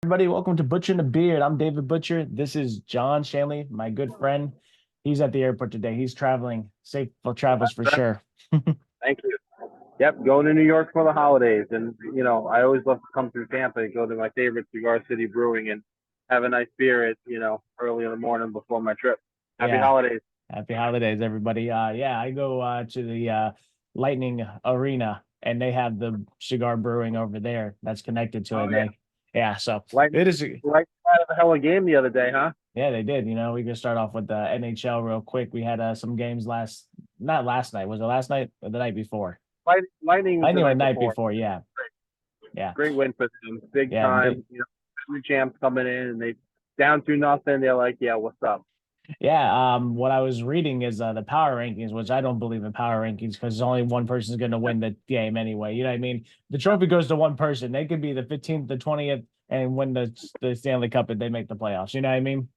Everybody, welcome to Butcher and the Beard. I'm David Butcher. This is John Shanley, my good friend. He's at the airport today. He's traveling. Safe travels for sure. Thank you. Yep, going to New York for the holidays, and I always love to come through Tampa and go to my favorite Cigar City Brewing and have a nice beer at early in the morning before my trip. Happy Yeah. holidays. Happy holidays, everybody. Yeah, I go to the Lightning Arena and they have the cigar brewing over there that's connected to it. Oh And yeah, yeah, so Lightning, it is. Lightning had a hell of a game the other day, huh? Yeah, they did. We can start off with the NHL real quick. We had some games not last night. Was it last night or the night before? Lightning was I the knew the night night before. before. Yeah, yeah, Great win for them, big yeah. time. Two champs coming in, and they down 2-0. They're like, yeah, what's up? Yeah, what I was reading is the power rankings, which I don't believe in power rankings because only one person's going to win the game anyway. You know what I mean? The trophy goes to one person. They could be the 15th, the 20th, and win the Stanley Cup if they make the playoffs. You know what I mean?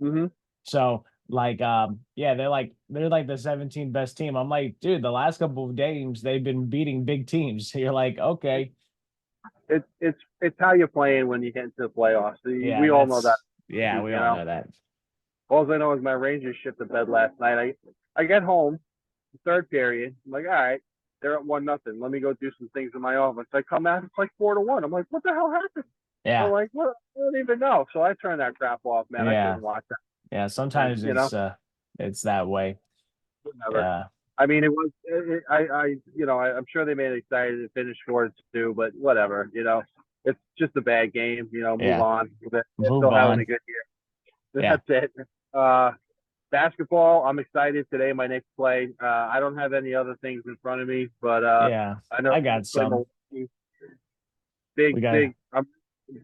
Mm-hmm. So yeah, they're like the 17th best team. I'm like, dude, the last couple of games they've been beating big teams. You're like, okay, It's how you're playing when you get into the playoffs. yeah, We all know that. yeah, we You all know, know that. all I know is my Rangers shipped to bed last night. I get home, third period. I'm like, all right, they're at 1-0. Let me go do some things in my office. I come out, it's like 4-1. I'm like, what the hell happened? I'm Yeah, like, what? I don't even know. So I turned that crap off, man. I yeah, couldn't watch that. yeah. And Sometimes it's that way. whatever. Yeah. I mean, it was. I'm sure they made it excited to finish 4-2, but whatever. It's just a bad game. Move Yeah. on. They're Move still having a on. good year. Yeah. That's it. Uh, Basketball, I'm excited today. My next play. I don't have any other things in front of me, but Yeah. I know I I'm got playing some. Milwaukee. We Big, got big. I'm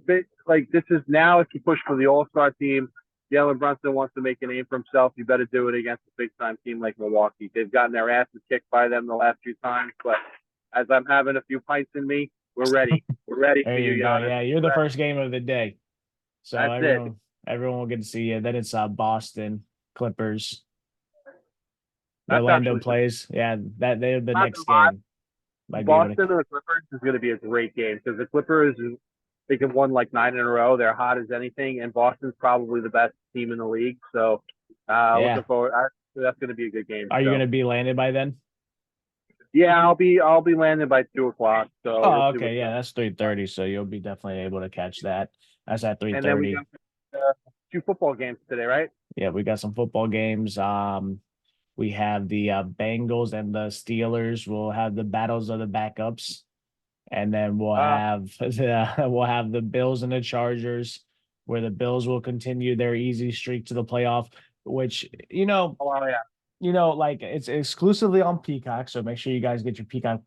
big. Like this is now. If you push for the All Star team, Jalen Brunson wants to make a name for himself. You better do it against a big time team like Milwaukee. They've gotten their asses kicked by them the last few times, but as I'm having a few pints in me, we're ready. We're ready there for you, you go. Giannis. Yeah, you're the first game of the day. So That's it. everyone will get to see you. Then it's Boston Clippers. That's Orlando actually plays. Yeah, that they're the not next game. Might be able to. Boston and the Clippers is going to be a great game because the Clippers, they have won like 9 in a row. They're hot as anything, and Boston's probably the best team in the league. So, Yeah. looking forward. That's going to be a good game. Are you So, gonna be landed by then? yeah, I'll be landing by 2 o'clock. So we'll Oh, see what's okay. Yeah, going. that's 3:30. So you'll be definitely able to catch that. That's at And then we 3:30. got two football games today, right? Yeah, we got some football games. We have the Bengals and the Steelers. We'll have the battles of the backups. And then we'll Uh, have the Bills and the Chargers, where the Bills will continue their easy streak to the playoff, which oh yeah, like it's exclusively on Peacock. So make sure you guys get your Peacock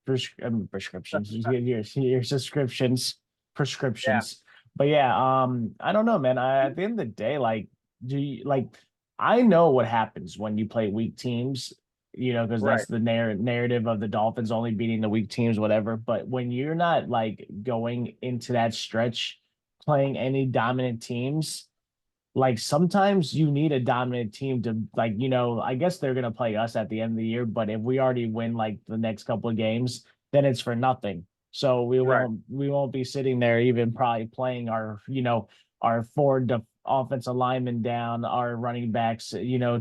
prescriptions. You get your subscriptions, yeah, prescriptions. But yeah, I don't know, man. At the end of the day, like, do you like? I know what happens when you play weak teams, because right. that's the narrative of the Dolphins only beating the weak teams, whatever. But when you're not like going into that stretch playing any dominant teams, like sometimes you need a dominant team to like, I guess they're gonna play us at the end of the year, but if we already win like the next couple of games, then it's for nothing. So we Right. won't be sitting there even probably playing our forward offensive lineman down, our running backs,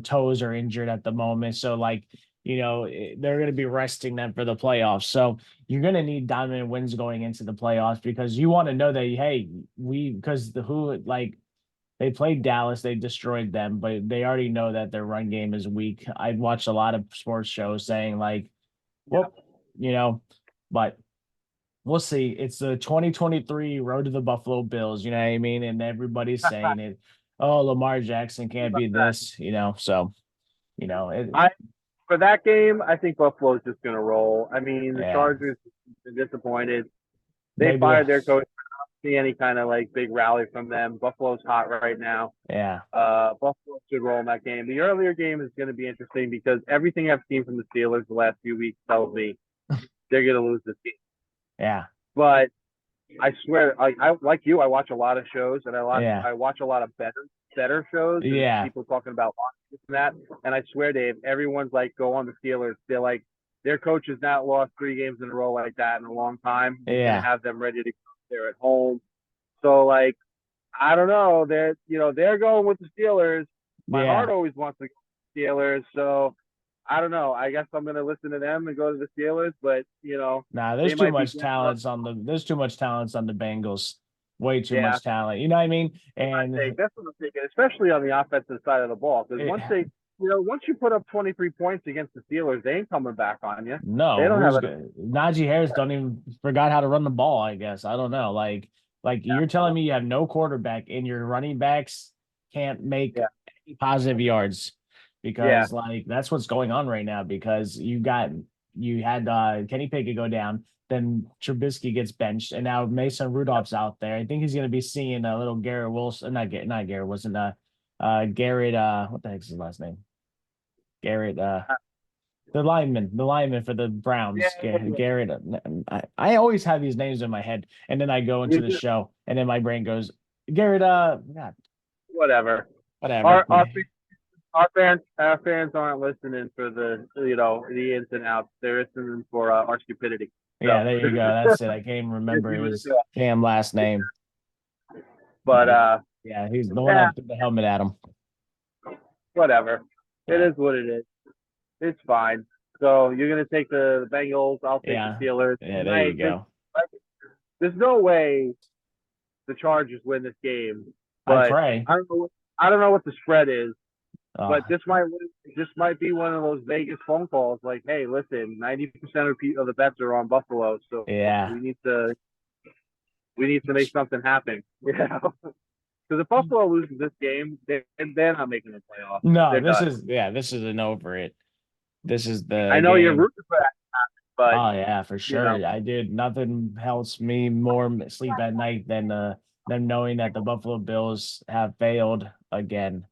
toes are injured at the moment. So like, they're gonna be resting them for the playoffs. So you're gonna need dominant wins going into the playoffs because you want to know that hey, because the who like they played Dallas, they destroyed them, but they already know that their run game is weak. I've watched a lot of sports shows saying like, Yeah. well, you know, but we'll see. It's the 2023 Road to the Buffalo Bills, you know what I mean? And everybody's saying it. Oh, Lamar Jackson can't be this, so it I For that game, I think Buffalo's just going to roll. I mean, the yeah, Chargers are disappointed. They maybe fired their coach. See any kind of like big rally from them. Buffalo's hot right now. yeah, Buffalo should roll in that game. The earlier game is going to be interesting because everything I've seen from the Steelers the last few weeks tells me they're going to lose this game. yeah, But I swear, I like you. I watch a lot of shows, and yeah, I watch a lot of better shows, and yeah, people talking about this and that. And I swear, Dave, everyone's like, go on the Steelers. They're like, their coach has not lost 3 games in a row like that in a long time. He's going to yeah, have them ready to go. They're at home. So like, I don't know. They're going with the Steelers. My heart Yeah. always wants to go with the Steelers. So I don't know. I guess I'm going to listen to them and go to the Steelers. But Nah, they there's too might be much getting up. talents on the there's too much talents on the Bengals. Way too Yeah, much talent. You know what I mean? I And think that's what I'm thinking, especially on the offensive side of the ball. Because it, once you put up 23 points against the Steelers, they ain't coming back on you. They no, don't have who's enough. good? Najee Harris don't even forgot how to run the ball, I guess. I don't know. Like you're telling me you have no quarterback and your running backs can't make Yeah, any positive yards yeah, because like that's what's going on right now because you had Kenny Pickett go down, then Trubisky gets benched, and now Mason Rudolph's out there. I think he's gonna be seeing a little Garrett Wilson, not Garrett Wilson, Garrett what the heck's his last name? Garrett the lineman for the yeah, Browns, yeah, yeah. Garrett. I always have these names in my head, and then I go into You the just, show, and then my brain goes, Garrett. God, whatever. whatever. Our our our fans aren't listening for the ins and outs. They're listening for our stupidity. Yeah, So there you go. That's it. I can't even just remember leave it at his that. damn last name, But but yeah, he's the one yeah, that threw the helmet at him. whatever. It Yeah, is what it is. It's fine. So you're gonna take the Bengals. I'll take the yeah, Steelers. yeah. And There you go. there's no way the Chargers win this game. I But pray. I don't know what the spread is. Uh, But this might be one of those Vegas phone calls. Like, hey, listen, 90% of the bets are on Buffalo, so yeah. we need to make something happen. Because if Buffalo loses this game, they're not making the playoffs. No, They're done. this is an over it. This is I the know you're game. rooting for that, but Oh yeah, for you know, sure. I did. Nothing helps me more sleep at night than them knowing that the Buffalo Bills have failed again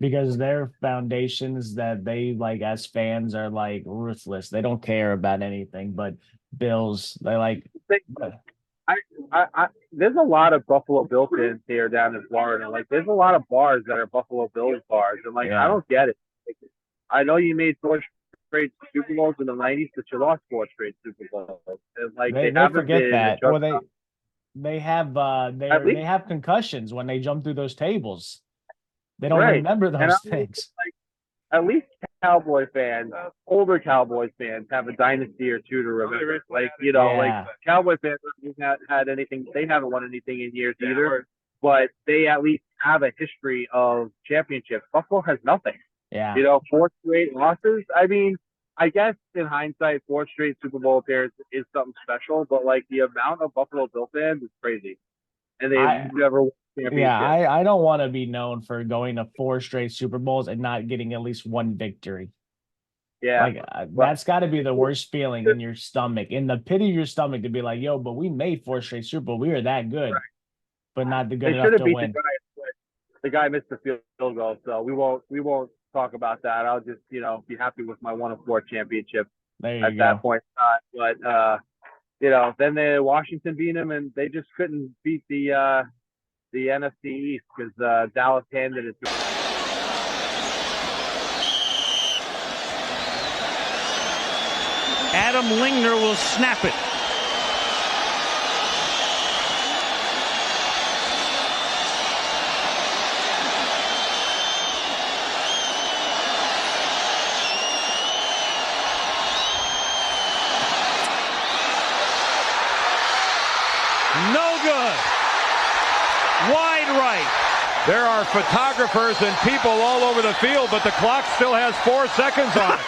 because their foundations that they like as fans are like ruthless. They don't care about anything but Bills. They like they, there's a lot of Buffalo Bill fans here down in Florida. Like, there's a lot of bars that are Buffalo Bills bars, and like, I yeah. don't get it. Like, I know you made 4 straight Super Bowls in the '90s, but you lost 4 straight Super Bowls, and like they They haven't forget been that. Or just at they least have concussions when they jump through those tables. They don't right. remember And I those mean, things. like, at least Cowboy fans, older Cowboys fans, have a dynasty or two to remember. Like, like Yeah. Cowboy fans haven't had anything. They haven't won anything in years either. But they at least have a history of championships. Buffalo has nothing. Yeah. 4 straight losses. I mean, I guess in hindsight, 4 straight Super Bowl appearances is something special. But like the amount of Buffalo Bill fans is crazy, and I they've never won a Yeah, championship. I don't want to be known for going to 4 straight Super Bowls and not getting at least one victory. Yeah. Like Well, that's got to be the worst feeling in your stomach, in the pit of your stomach, to be like, "Yo, but we made 4 straight Super Bowl. We are that good, but not good they should enough have to beat the win." guy. The guy missed the field goal, so we won't talk about that. I'll just be happy with my 1 of 4 championship There at you that go. point. But then the Washington beat them, and they just couldn't beat the NFC East because Dallas handed it to them. Adam Lingner will snap it. No good. Wide right. There are photographers and people all over the field, but the clock still has 4 seconds on it.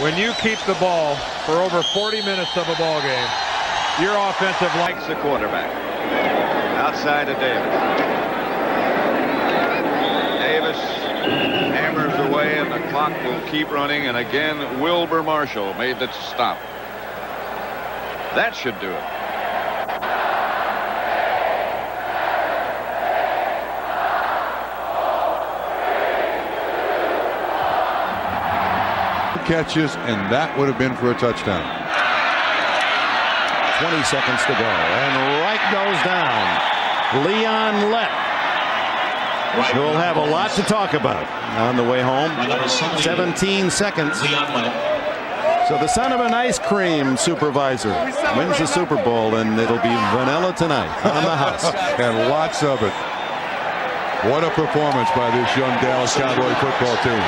When you keep the ball for over 40 minutes of a ball game, your offensive line likes the quarterback. Outside to Davis. Davis hammers away, and the clock will keep running. And again, Wilbur Marshall made the stop. That should do it. Catches, and that would have been for a touchdown. 20 seconds to go, and Reich goes down. Leon Lett. He'll have a lot to talk about on the way home. 17 seconds. So the son of an ice cream supervisor wins the Super Bowl, and it'll be vanilla tonight on the house. And lots of it. What a performance by this young Dallas Cowboy football team.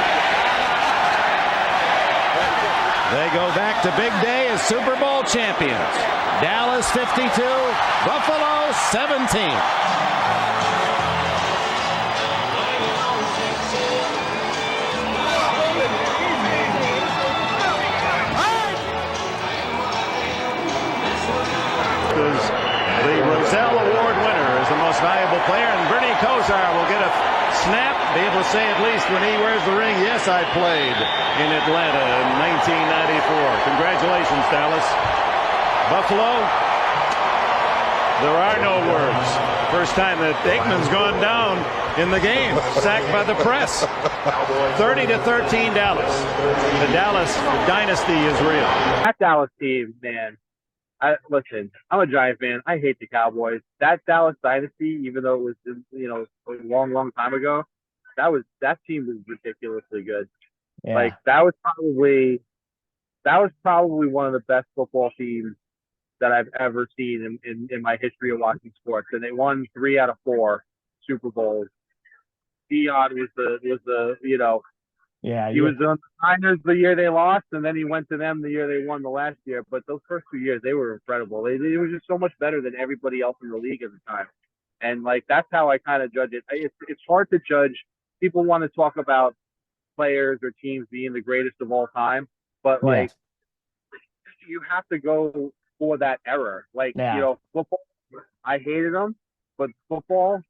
They go back to big day as Super Bowl champions. Dallas 52, Buffalo 17. The Roselle Award winner is the most valuable player, and Bernie Kosar will get a snap, be able to say at least when he wears the ring, yes, I played in Atlanta in 1994. Congratulations, Dallas. Buffalo, there are no words. First time that Aikman's gone down in the game, sacked by the press. 30-13 Dallas. The Dallas dynasty is real. That Dallas team, man. Listen, I'm a Giant fan. I hate the Cowboys. That Dallas dynasty, even though it was, a long time ago, that team was ridiculously good. Yeah. Like that was probably one of the best football teams that I've ever seen in my history of watching sports. And they won 3 out of 4 Super Bowls. Dion was the Yeah, he was on the Niners the year they lost, and then he went to them the year they won the last year. But those first 2 years, they were incredible. They were just so much better than everybody else in the league at the time. And like that's how I kind of judge it. It's hard to judge. People want to talk about players or teams being the greatest of all time, but like you have to go for that era. Like football, I hated them, but football.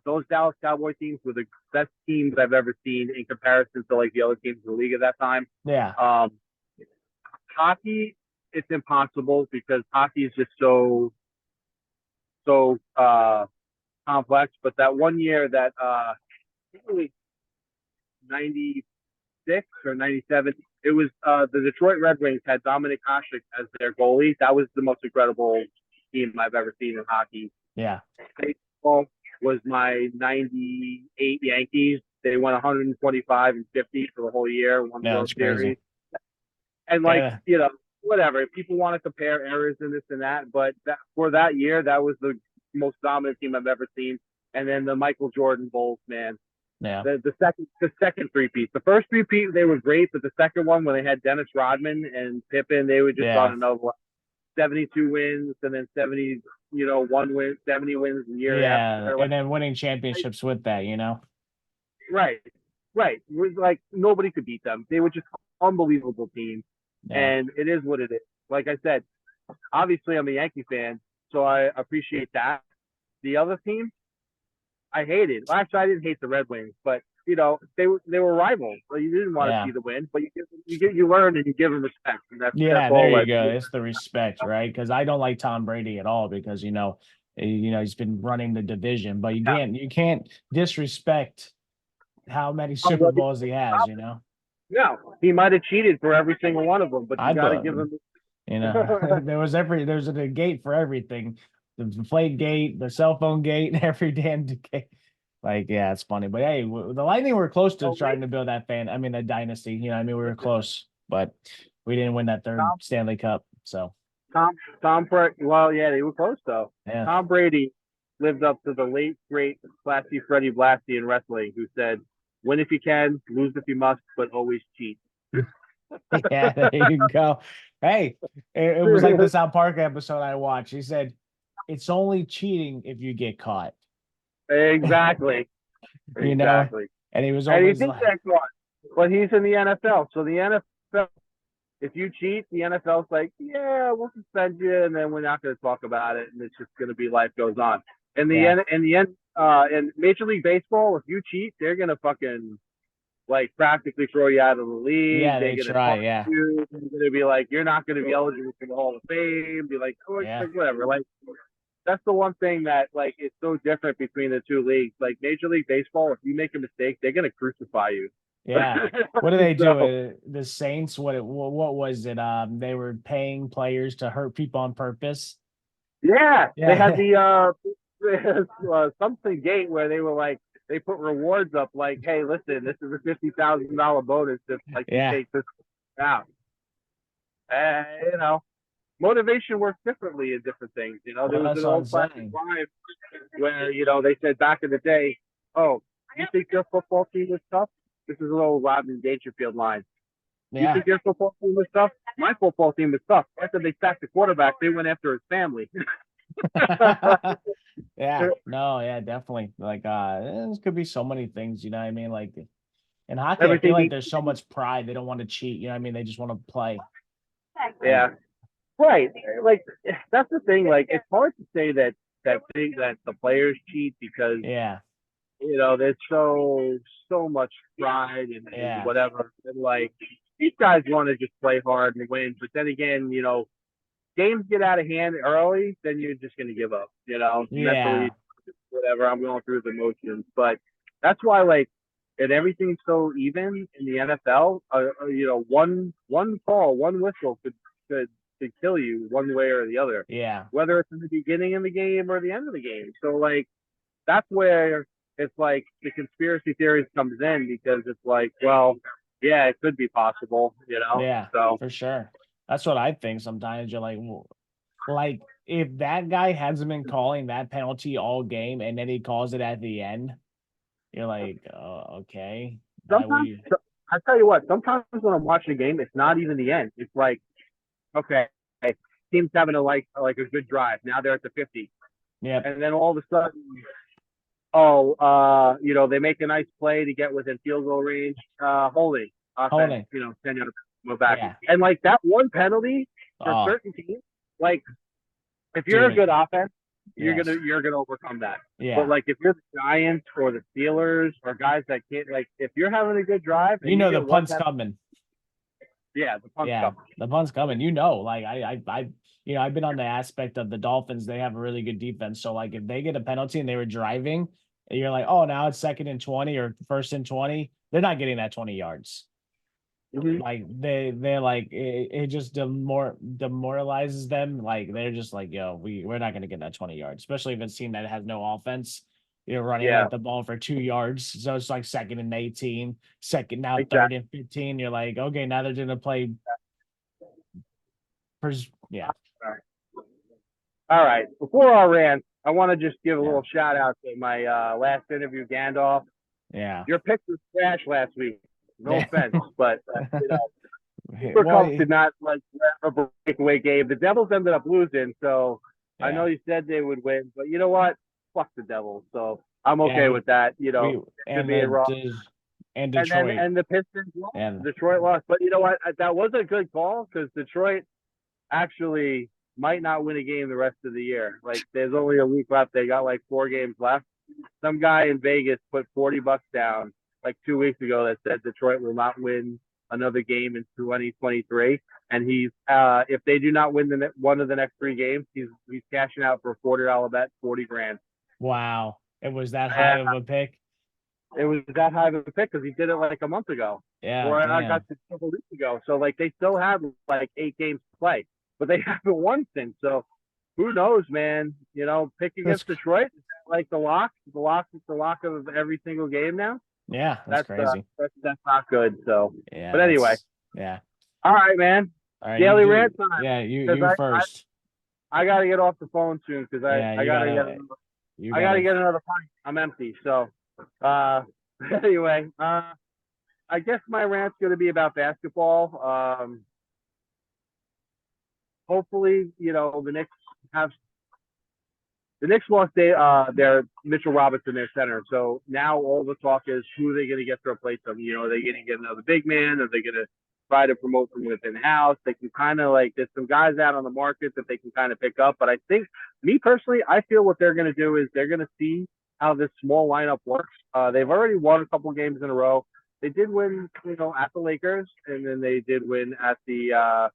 Those Dallas Cowboy teams were the best teams I've ever seen in comparison to like the other teams in the league at that time. Yeah. Hockey, it's impossible because hockey is just so complex. But that one year that I think 96 or 97, it was the Detroit Red Wings had Dominic Hasek as their goalie. That was the most incredible team I've ever seen in hockey. Yeah. Baseball was my 98 Yankees. They won 125 and 50 for the whole year, won the World Series. And whatever. People want to compare eras and this and that, but for that year, that was the most dominant team I've ever seen. And then the Michael Jordan Bulls, man. Yeah. The second three-peat. The first three-peat, they were great, but the second one, when they had Dennis Rodman and Pippen, they were just on another one. 72 wins and then 70 wins a year after. And then winning championships with that, Right. It was like nobody could beat them. They were just unbelievable team. Yeah. And it is what it is. Like I said, obviously I'm a Yankee fan, so I appreciate that. The other team, I hated. Well, actually, I didn't hate the Red Wings, but they were rivals. So you didn't want to see the win, but you learn and you give them respect. And that's there you go. It's the respect, right? Because I don't like Tom Brady at all because he's been running the division, but you can't disrespect how many Super Bowls he has. No, he might have cheated for every single one of them, but you got to give him. There's a gate for everything. The plate gate, the cell phone gate, every damn gate. Like, yeah, it's funny. But hey, the Lightning were close to trying to build that a dynasty. We were close, but we didn't win that third Stanley Cup. So well, yeah, they were close though. Yeah. Tom Brady lived up to the late great classy Freddie Blassie in wrestling, who said, "Win if you can, lose if you must, but always cheat." Yeah, there you go. Hey, it was like the South Park episode I watched. He said, "It's only cheating if you get caught." Exactly. Exactly. And he was always but he's in the NFL. So the NFL, if you cheat, the NFL's like, yeah, we'll suspend you, and then we're not going to talk about it, and it's just going to be life goes on. In Major League Baseball, if you cheat, they're going to fucking practically throw you out of the league. Yeah, they try. Yeah, they're going to be like, you're not going to be eligible for the Hall of Fame. Be like, whatever. That's the one thing that is so different between the two leagues. Like Major League Baseball, if you make a mistake, they're gonna crucify you. Yeah. What do they do? The Saints, what was it? They were paying players to hurt people on purpose. Yeah. They had the something gate where they were like, they put rewards up like, hey, listen, this is a $50,000 bonus if you take this out. You know, motivation works differently in different things. You know, there Well, was that's an what I'm old classic saying. line where, they said back in the day, oh, you think your football team was tough? This is a little Rodney Dangerfield line. You Yeah. think your football team was tough? My football team was tough. After they sacked the quarterback, they went after his family. Yeah. No, yeah, definitely. Like, this could be so many things, you know what I mean? Like in hockey, I feel Everything like needs there's so much pride. They don't want to cheat, you know what I mean? They just want to play. Yeah. Right. Like that's the thing. Like it's hard to say that the players cheat because Yeah. there's so much pride and Yeah. whatever. And like these guys want to just play hard and win, but then again, games get out of hand early, then you're just gonna give up. Yeah. Mentally, whatever. I'm going through the motions, but that's why and everything's so even in the NFL. One call, one whistle could kill you one way or the other, Yeah. whether it's in the beginning of the game or the end of the game. So like that's where it's like the conspiracy theories comes in because it's like, well, yeah, it could be possible. Yeah, So for sure. That's what I think sometimes. You're like, like if that guy hasn't been calling that penalty all game and then he calls it at the end, you're like, oh, okay. Why would sometimes you? I tell you what, sometimes when I'm watching a game, it's not even the end. It's like, okay, team's having like a good drive. Now they're at the 50. Yep. And then all of a sudden, they make a nice play to get within field goal range. Holding offense, Holding. 10 yards, go back. Yeah. And like that one penalty for Oh, certain teams, like if you're a dude. good offense, Yes. you're gonna overcome that. Yeah. But like if you're the Giants or the Steelers or guys that can't, like if you're having a good drive and You know you the get one punt's penalty, coming. yeah, the punt's Yeah, coming. the punt's coming. Like I've been on the aspect of the Dolphins. They have a really good defense. So like if they get a penalty and they were driving, and you're like, oh, now it's 2nd and 20 or 1st and 20. They're not getting that 20 yards. Mm-hmm. Like they're like it just demoralizes them. Like they're just like, yo, we're not gonna get that 20 yards, especially if it's a team that has no offense. You're running Yeah, like the ball for 2 yards. So it's like 2nd and 18, now 3rd exactly. and 15. You're like, okay, now they're gonna play. Yeah. All right. Before our rant, I want to just give a Yeah. little shout out to my last interview, Gandalf. Yeah. Your pick was trash last week. No offense, but Super Well, Cubs did not like a breakaway game. The Devils ended up losing, so I know yeah. you said they would win, but you know what? Fuck the Devils. So I'm Yeah, okay with that. we Could and be wrong. and And then Detroit. and the Pistons lost. And Detroit lost, but you know what? That was a good call because Detroit actually might not win a game the rest of the year. Like there's only a week left. They got like 4 games left. Some guy in Vegas put $40 down like 2 weeks ago that said Detroit will not win another game in 2023. And he's if they do not win one of the next 3 games, he's cashing out for a $40 bet, 40 grand. wow, it was that high of a pick. It was that high of a pick because he did it like a month ago, Yeah, or I damn. got to a couple weeks ago. So like they still have like 8 games to play, but they haven't won since. So who knows, man? Pick against Detroit, like the lock of every single game now. Yeah, that's crazy. That's not good. So, Yeah, but anyway, yeah. all right, man. All right, Daily rant time. Yeah, you 'Cause first. I gotta get off the phone soon because Yeah, I gotta get another pint. I'm empty. So, anyway, I guess my rant's gonna be about basketball. Hopefully, the Knicks lost their Mitchell Robinson, their center. So now all the talk is who are they going to get to replace them? Are they going to get another big man? Are they going to try to promote from within the house? They can kind of there's some guys out on the market that they can kind of pick up. But I think, me personally, I feel what they're going to do is they're going to see how this small lineup works. They've already won a couple games in a row. They did win, at the Lakers, and then they did win at the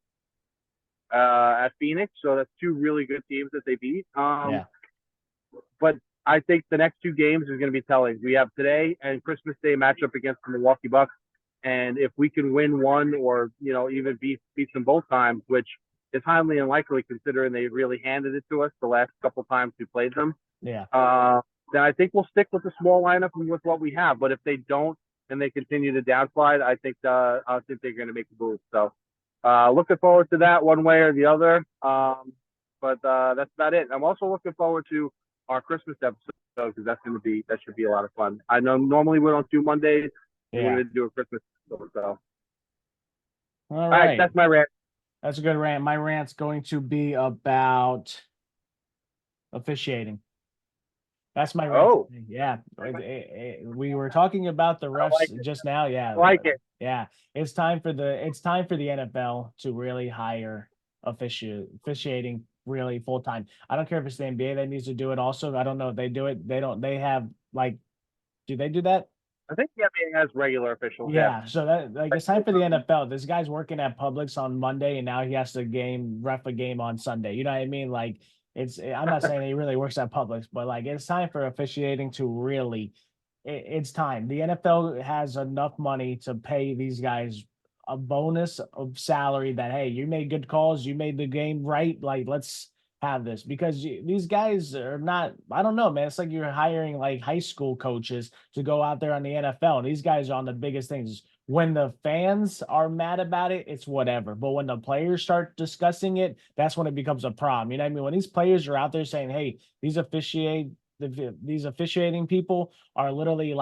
at Phoenix. So that's 2 really good teams that they beat. Yeah. But I think the next 2 games is going to be telling. We have today and Christmas Day matchup against the Milwaukee Bucks. And if we can win one or, even beat them both times, which is highly unlikely considering they really handed it to us the last couple times we played them. Yeah. Then I think we'll stick with the small lineup and with what we have. But if they don't and they continue to downslide, I think they're going to make a move. So looking forward to that one way or the other. But that's about it. I'm also looking forward to our Christmas episode because that should be a lot of fun. I know normally we don't do Mondays. We're Yeah. going to do a Christmas episode. So. All right. That's my rant. That's a good rant. My rant's going to be about officiating. That's my rant. Oh. Yeah. We were talking about the refs just now. Yeah. I like it. Yeah. It's time for the NFL to really hire officiating really full time. I don't care if it's the NBA that needs to do it also. I don't know if they do it. They have do they do that? I think the NBA has regular officials. Yeah, so that it's time for the NFL. This guy's working at Publix on Monday, and now he has to ref a game on Sunday. You know what I mean? Like I'm not saying he really works at Publix, but it's time for officiating to really. It's time. The NFL has enough money to pay these guys a bonus of salary that hey, you made good calls, you made the game right. Let's have this because these guys are not. I don't know, man. It's like you're hiring high school coaches to go out there on the NFL, and these guys are on the biggest things. When the fans are mad about it, it's whatever. But when the players start discussing it, that's when it becomes a problem. You know what I mean? When these players are out there saying, "Hey, these officiating people are literally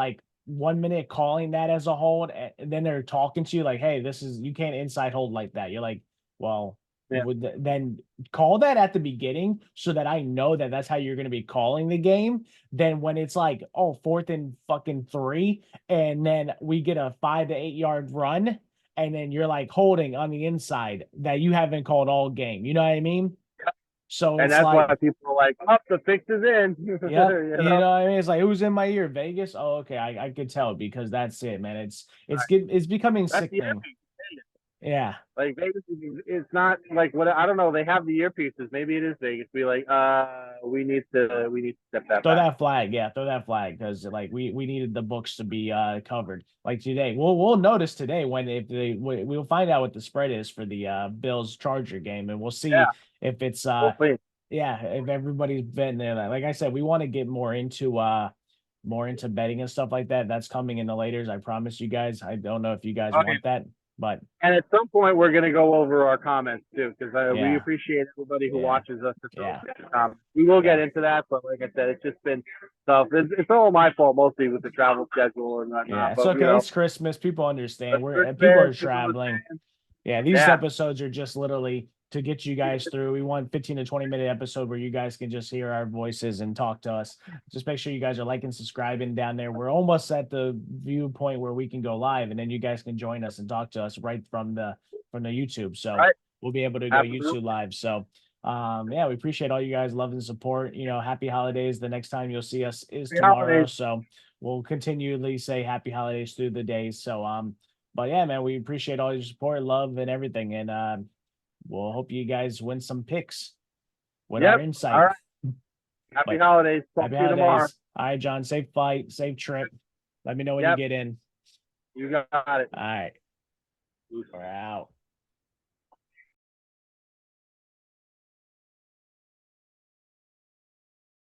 1 minute calling that as a hold, and then they're talking to you like, hey, you can't inside hold like that." You're like, well. Yeah. Then call that at the beginning so that I know that that's how you're going to be calling the game. Then when it's 4th and fucking 3, and then we get a 5 to 8 yard run, and then you're holding on the inside that you haven't called all game. You know what I mean? So and that's why people are like, the fix is in. Yeah, you know what I mean? It's who's in my ear? Vegas? Oh, okay, I could tell because that's it, man. It's becoming sickening. Yeah. Vegas, it's not what I don't know. They have the earpieces. Maybe it is Vegas. Be we need to step that throw back. that flag. Yeah, throw that flag because we needed the books to be covered. Today, we'll notice today we'll find out what the spread is for the Bills Charger game, and we'll see if it's if everybody's betting there. Like I said, we want to get more into betting and stuff like that. That's coming in the laters. I promise you guys. I don't know if you guys want that. And at some point, we're going to go over our comments too, because we appreciate everybody who watches us. We will get into that, but like I said, it's just been tough. It's all my fault mostly with the travel schedule and whatnot. Yeah, it's okay. It's Christmas. People understand. People are traveling. Yeah, these episodes are just literally to get you guys through. We want 15 to 20-minute episode where you guys can just hear our voices and talk to us. Just make sure you guys are liking, subscribing down there. We're almost at the viewpoint where we can go live, and then you guys can join us and talk to us right from the YouTube. So we'll be able to go YouTube live. So we appreciate all you guys' love and support. Happy holidays. The next time you'll see us is tomorrow. So we'll continually say happy holidays through the days. So but yeah, man, we appreciate all your support, love, and everything. And we'll hope you guys win some picks with our insight. All right. Happy holidays. Happy holidays. Tomorrow. All right, John. Safe flight, safe trip. Let me know when you get in. You got it. All right. We're out.